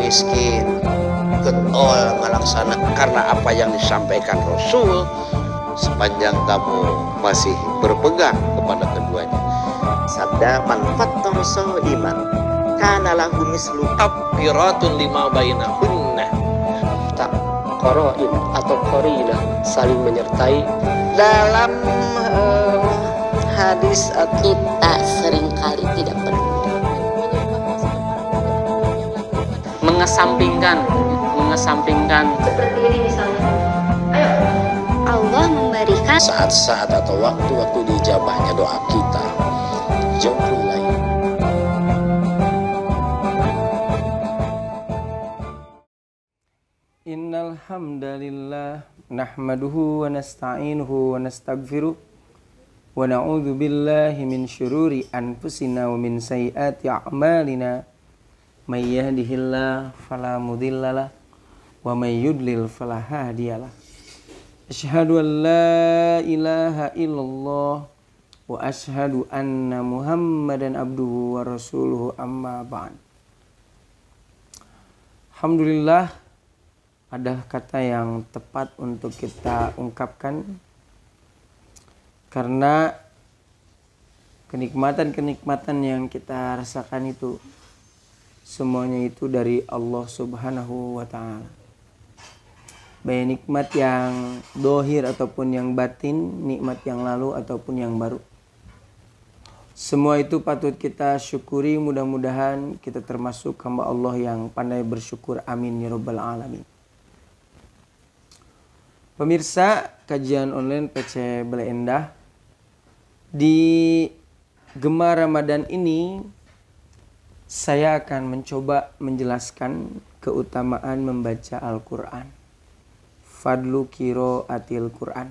miskin, getol ngalaksana karena apa yang disampaikan Rasul, sepanjang kamu masih berpegang kepada keduanya. Sabda man fattara sha'iman kana lahu mislu kafiratun lima bainahunna. Tak qarain atau qarina saling menyertai. Dalam hadis kita seringkali tidak peduli, mengesampingkan seperti ini misalnya. Ayo, Allah memberikan Saat-saat atau waktu-waktu diijabahnya doa kita jauh lain. Innal hamdalillah nahmaduhu wa nasta'inuhu wa nastaghfiruh wa na'udzu billahi min syururi anfusina wa min sayyiati a'malina. May yahdihillahu fala mudhillalah wa may yudlil fala hadiyalah. Asyhadu an la ilaha illallah wa asyhadu anna Muhammadan abduhu wa rasuluhu amma ba'd. Alhamdulillah, ada kata yang tepat untuk kita ungkapkan karena kenikmatan-kenikmatan yang kita rasakan itu semuanya itu dari Allah Subhanahu wa ta'ala. Baik nikmat yang dohir ataupun yang batin, nikmat yang lalu ataupun yang baru. Semua itu patut kita syukuri, mudah-mudahan kita termasuk hamba Allah yang pandai bersyukur. Amin ya rabbal alamin. Pemirsa kajian online PC Bale Endah, di Gema Ramadan ini saya akan mencoba menjelaskan keutamaan membaca Al-Quran. Fadlu qiraatil Quran.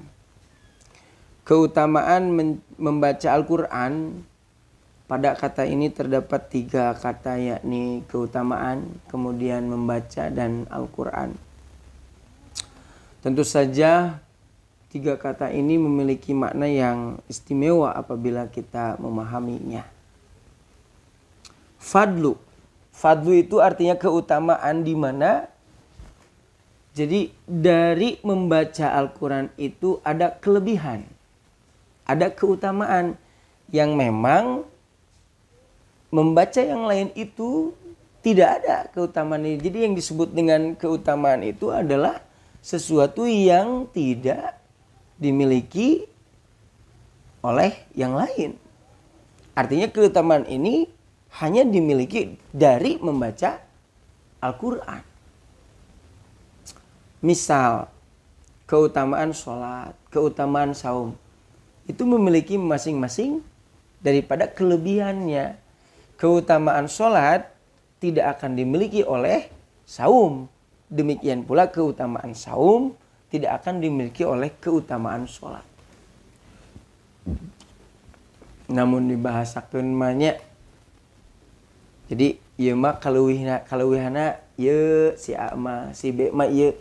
Keutamaan membaca Al-Quran, pada kata ini terdapat 3 kata, yakni keutamaan, kemudian membaca, dan Al-Quran. Tentu saja 3 kata ini memiliki makna yang istimewa apabila kita memahaminya. Fadlu. Fadlu itu artinya keutamaan, di mana jadi dari membaca Al-Quran itu ada kelebihan, ada keutamaan yang memang membaca yang lain itu tidak ada keutamaan ini. Jadi yang disebut dengan keutamaan itu adalah sesuatu yang tidak dimiliki oleh yang lain. Artinya keutamaan ini hanya dimiliki dari membaca Al-Quran. Misal, keutamaan sholat, keutamaan saum, itu memiliki masing-masing daripada kelebihannya. Keutamaan sholat tidak akan dimiliki oleh saum. Demikian pula keutamaan saum tidak akan dimiliki oleh keutamaan sholat. Namun dibahasakeun banyak. Jadi, ieu mah kaluwihana ieu, si A mah, si B mah ieu.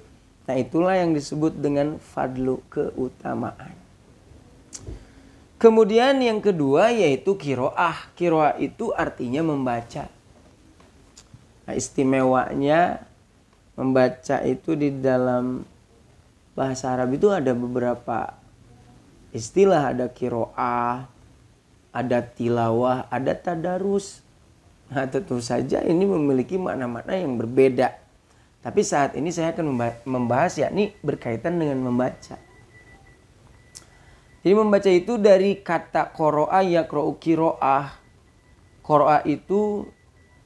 Nah, itulah yang disebut dengan fadlu, keutamaan. Kemudian yang kedua yaitu qiraah. Qiraah itu artinya membaca. Nah, istimewanya membaca itu di dalam bahasa Arab itu ada beberapa istilah. Ada qiraah, ada tilawah, ada tadarus. Nah, tentu saja ini memiliki makna-makna yang berbeda. Tapi saat ini saya akan membahas yakni berkaitan dengan membaca. Jadi membaca itu dari kata qara'a yaqra'u qira'ah. Qara'a itu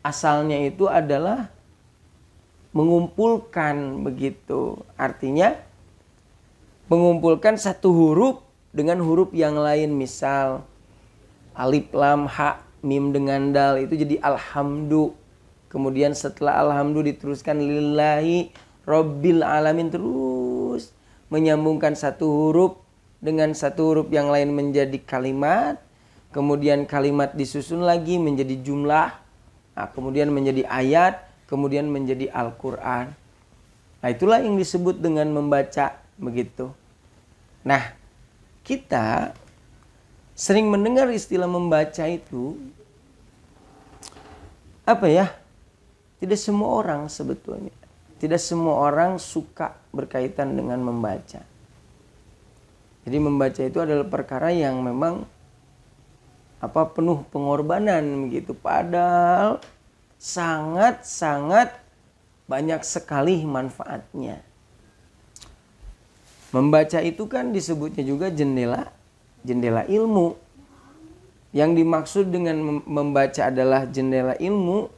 asalnya itu adalah mengumpulkan, begitu. Artinya mengumpulkan satu huruf dengan huruf yang lain. Misal alif lam ha mim dengan dal itu jadi alhamdu. Kemudian setelah alhamdu diteruskan lillahi rabbil alamin, terus menyambungkan satu huruf dengan satu huruf yang lain menjadi kalimat. Kemudian kalimat disusun lagi menjadi jumlah. Nah, kemudian menjadi ayat, kemudian menjadi Al-Quran. Nah, itulah yang disebut dengan membaca, begitu. Nah, kita sering mendengar istilah membaca itu apa ya? Tidak semua orang sebetulnya, tidak semua orang suka berkaitan dengan membaca. Jadi membaca itu adalah perkara yang memang penuh pengorbanan begitu. Padahal sangat banyak sekali manfaatnya. Membaca itu kan disebutnya juga jendela ilmu. Yang dimaksud dengan membaca adalah jendela ilmu,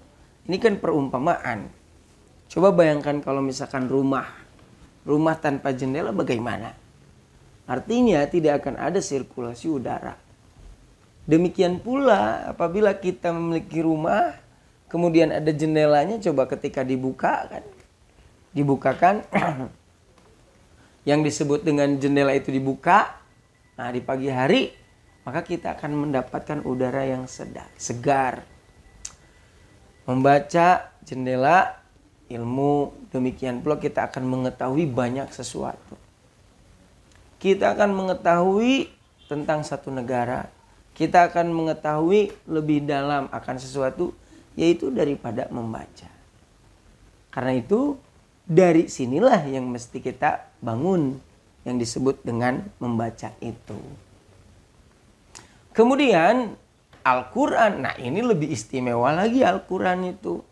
ini kan perumpamaan. Coba bayangkan kalau misalkan rumah tanpa jendela bagaimana? Artinya tidak akan ada sirkulasi udara. Demikian pula apabila kita memiliki rumah, kemudian ada jendelanya, coba ketika dibukakan, yang disebut dengan jendela itu dibuka, nah di pagi hari, maka kita akan mendapatkan udara yang segar. Membaca jendela ilmu, demikian pula kita akan mengetahui banyak sesuatu. Kita akan mengetahui tentang satu negara. Kita akan mengetahui lebih dalam akan sesuatu, yaitu daripada membaca. Karena itu dari sinilah yang mesti kita bangun, yang disebut dengan membaca itu. Kemudian Al-Quran, nah ini lebih istimewa lagi Al-Quran itu.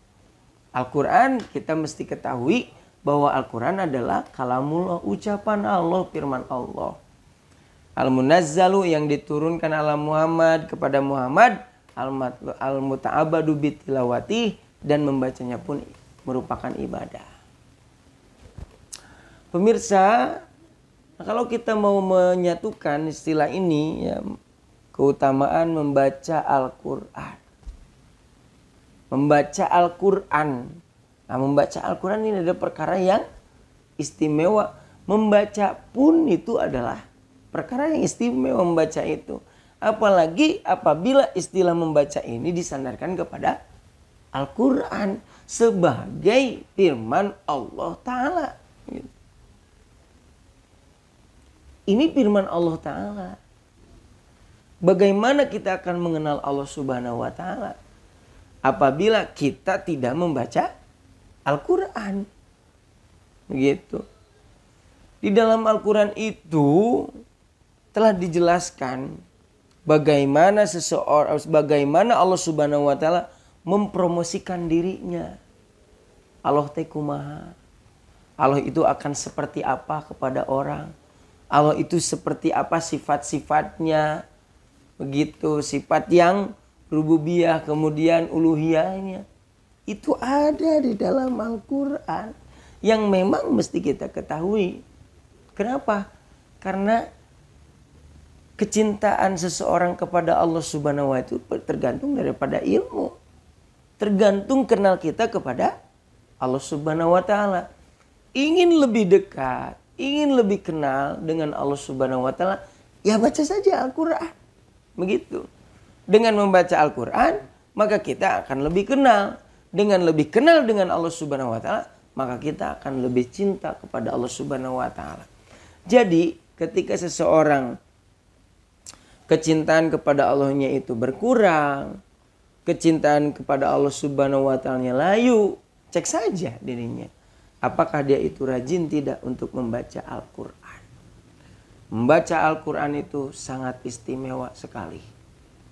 Al-Quran kita mesti ketahui bahwa Al-Quran adalah kalamullah, ucapan Allah, firman Allah. Al-Munazzalu yang diturunkan ala Muhammad kepada Muhammad, Al-Muta'abadu bitilawati, dan membacanya pun merupakan ibadah. Pemirsa, kalau kita mau menyatukan istilah ini, ya, keutamaan membaca Al-Quran. Membaca Al-Quran. Nah, membaca Al-Quran ini adalah perkara yang istimewa. Membaca pun itu adalah perkara yang istimewa, membaca itu. Apalagi apabila istilah membaca ini disandarkan kepada Al-Quran sebagai firman Allah Ta'ala. Ini firman Allah Ta'ala. Bagaimana kita akan mengenal Allah Subhanahu wa Ta'ala apabila kita tidak membaca Al-Quran? Begitu. Di dalam Al-Quran itu telah dijelaskan bagaimana Allah Subhanahu wa Ta'ala mempromosikan dirinya. Allah tekumaha. Allah itu akan seperti apa kepada orang. Allah itu seperti apa sifat-sifatnya. Begitu, sifat yang rububiyah, kemudian uluhiyahnya. Itu ada di dalam Al-Quran yang memang mesti kita ketahui. Kenapa? Karena kecintaan seseorang kepada Allah Subhanahu wa Ta'ala itu tergantung daripada ilmu. Tergantung kenal kita kepada Allah Subhanahu wa Ta'ala. Ingin lebih dekat, ingin lebih kenal dengan Allah Subhanahu wa Ta'ala, ya baca saja Al-Quran. Begitu. Dengan membaca Al-Quran, maka kita akan lebih kenal. Dengan lebih kenal dengan Allah Subhanahu wa Ta'ala, maka kita akan lebih cinta kepada Allah Subhanahu wa Ta'ala. Jadi, ketika seseorang kecintaan kepada Allahnya itu berkurang, kecintaan kepada Allah Subhanahu wa Ta'ala layu, cek saja dirinya. Apakah dia itu rajin tidak untuk membaca Al-Quran? Membaca Al-Quran itu sangat istimewa sekali.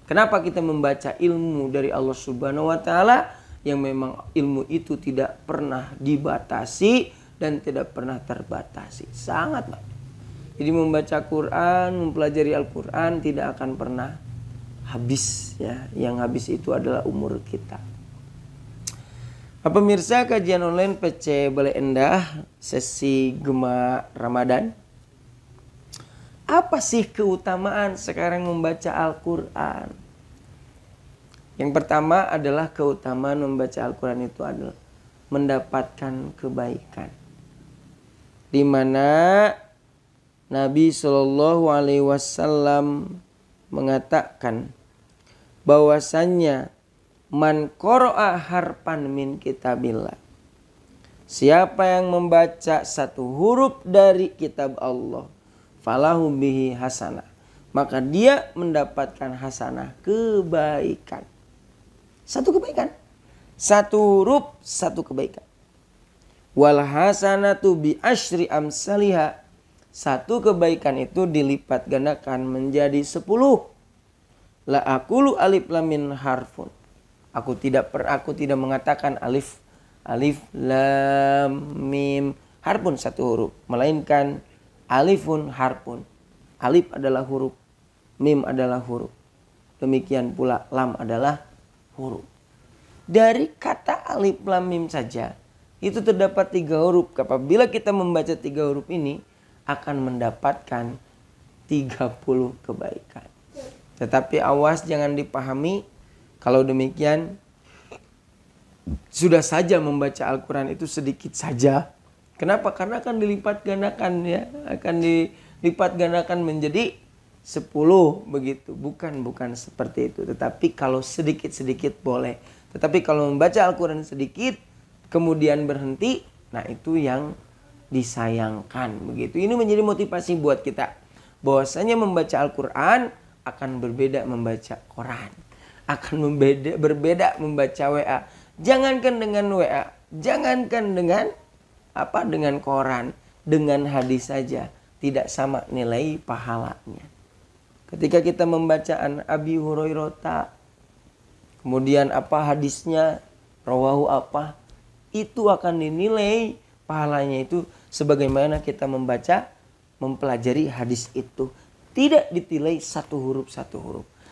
Kenapa kita membaca ilmu dari Allah Subhanahu wa Ta'ala yang memang ilmu itu tidak pernah dibatasi dan tidak pernah terbatasi. Sangat banyak. Jadi membaca Quran, mempelajari Al-Quran tidak akan pernah habis, ya. Yang habis itu adalah umur kita. Pemirsa kajian online PC Bale Endah sesi Gema Ramadan. Apa sih keutamaan sekarang membaca Al-Quran? Yang pertama adalah keutamaan membaca Al-Quran itu adalah mendapatkan kebaikan. Di mana Nabi SAW mengatakan bahwasannya man qara'a harfan min kitabillah. Siapa yang membaca satu huruf dari kitab Allah, falahu bihi hasanah, maka dia mendapatkan hasanah, kebaikan. Satu kebaikan. Satu huruf, satu kebaikan. Wal hasanatu bi asyri amsalha. Satu kebaikan itu dilipat gandakan menjadi 10. La aqulu alif lam mim harfun. Aku tidak mengatakan alif lam mim harfun satu huruf, melainkan alifun harfun. Alif adalah huruf, mim adalah huruf. Demikian pula lam adalah huruf. Dari kata alif lam mim saja itu terdapat 3 huruf. Apabila kita membaca 3 huruf ini akan mendapatkan 30 kebaikan. Tetapi awas jangan dipahami kalau demikian sudah saja membaca Al-Quran itu sedikit saja. Kenapa? Karena akan dilipat gandakan ya, akan dilipat gandakan menjadi 10 begitu. Bukan seperti itu. Tetapi kalau sedikit-sedikit boleh. Tetapi kalau membaca Al-Quran sedikit kemudian berhenti, nah itu yang disayangkan begitu. Ini menjadi motivasi buat kita bahwasanya membaca Al-Quran akan berbeda membaca Quran, akan berbeda membaca WA. Jangankan dengan WA, jangankan dengan dengan Quran, dengan hadis saja tidak sama nilai pahalanya. Ketika kita membaca an Abi Hurairah, kemudian hadisnya, rawahu itu akan dinilai pahalanya itu sebagaimana kita mempelajari hadis itu. Tidak ditilai satu huruf.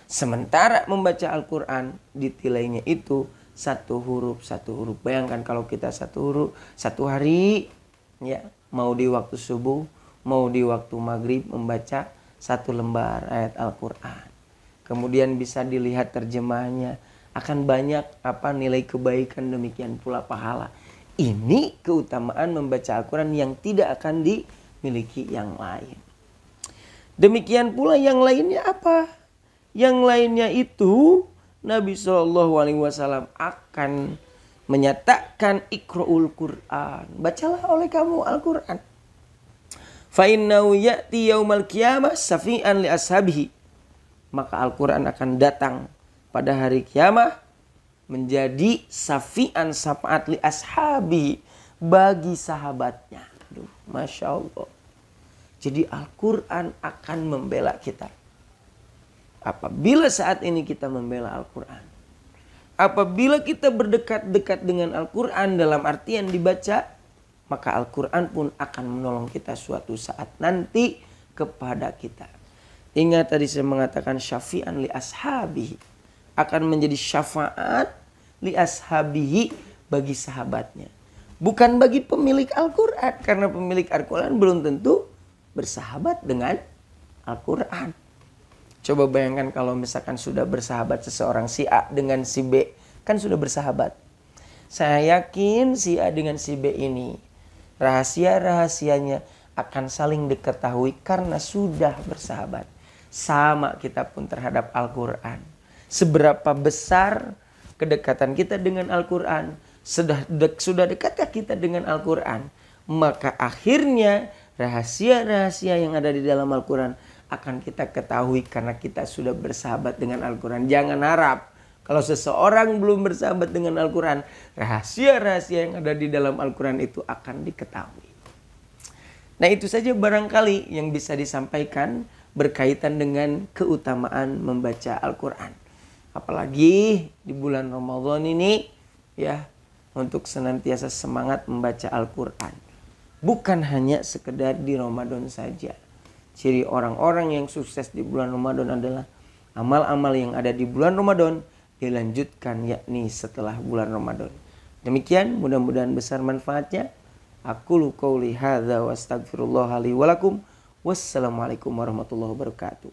Sementara membaca Al-Quran ditilainya itu satu huruf. Bayangkan kalau kita satu hari ya, mau di waktu subuh, mau di waktu maghrib membaca 1 lembar ayat Al-Quran. Kemudian bisa dilihat terjemahnya, akan banyak nilai kebaikan, demikian pula pahala. Ini keutamaan membaca Al-Quran yang tidak akan dimiliki yang lain. Demikian pula yang lainnya apa? Yang lainnya itu Nabi SAW akan menyatakan iqra'ul Qur'an. Bacalah oleh kamu Al-Quran. Fa innahu ya'ti yaumal qiyamah syafi'an li ashabihi. Maka Al-Quran akan datang pada hari kiamat menjadi syafi'an syafaat li ashabihi, bagi sahabatnya. Aduh, Masya Allah. Jadi Al-Quran akan membela kita. Apabila saat ini kita membela Al-Quran, apabila kita berdekat-dekat dengan Al-Quran dalam artian dibaca, maka Al-Quran pun akan menolong kita suatu saat nanti kepada kita. Ingat tadi saya mengatakan syafi'an li ashabihi, akan menjadi syafaat li ashabihi, bagi sahabatnya. Bukan bagi pemilik Al-Quran, karena pemilik Al-Quran belum tentu bersahabat dengan Al-Quran. Coba bayangkan kalau misalkan sudah bersahabat seseorang si A dengan si B, kan sudah bersahabat. Saya yakin si A dengan si B ini rahasia-rahasianya akan saling diketahui karena sudah bersahabat. Sama kita pun terhadap Al-Quran. Seberapa besar kedekatan kita dengan Al-Quran, sudah dekatkah kita dengan Al-Quran, maka akhirnya rahasia-rahasia yang ada di dalam Al-Quran akan kita ketahui karena kita sudah bersahabat dengan Al-Quran. Jangan harap kalau seseorang belum bersahabat dengan Al-Quran, rahasia-rahasia yang ada di dalam Al-Quran itu akan diketahui. Nah, itu saja barangkali yang bisa disampaikan berkaitan dengan keutamaan membaca Al-Quran. Apalagi di bulan Ramadan ini ya, untuk senantiasa semangat membaca Al-Quran. Bukan hanya sekedar di Ramadan saja. Ciri orang-orang yang sukses di bulan Ramadan adalah amal-amal yang ada di bulan Ramadan dilanjutkan yakni setelah bulan Ramadan. Demikian, mudah-mudahan besar manfaatnya. Aqulu qouli hadza wa astaghfirullah li wa lakum. Wassalamualaikum warahmatullahi wabarakatuh.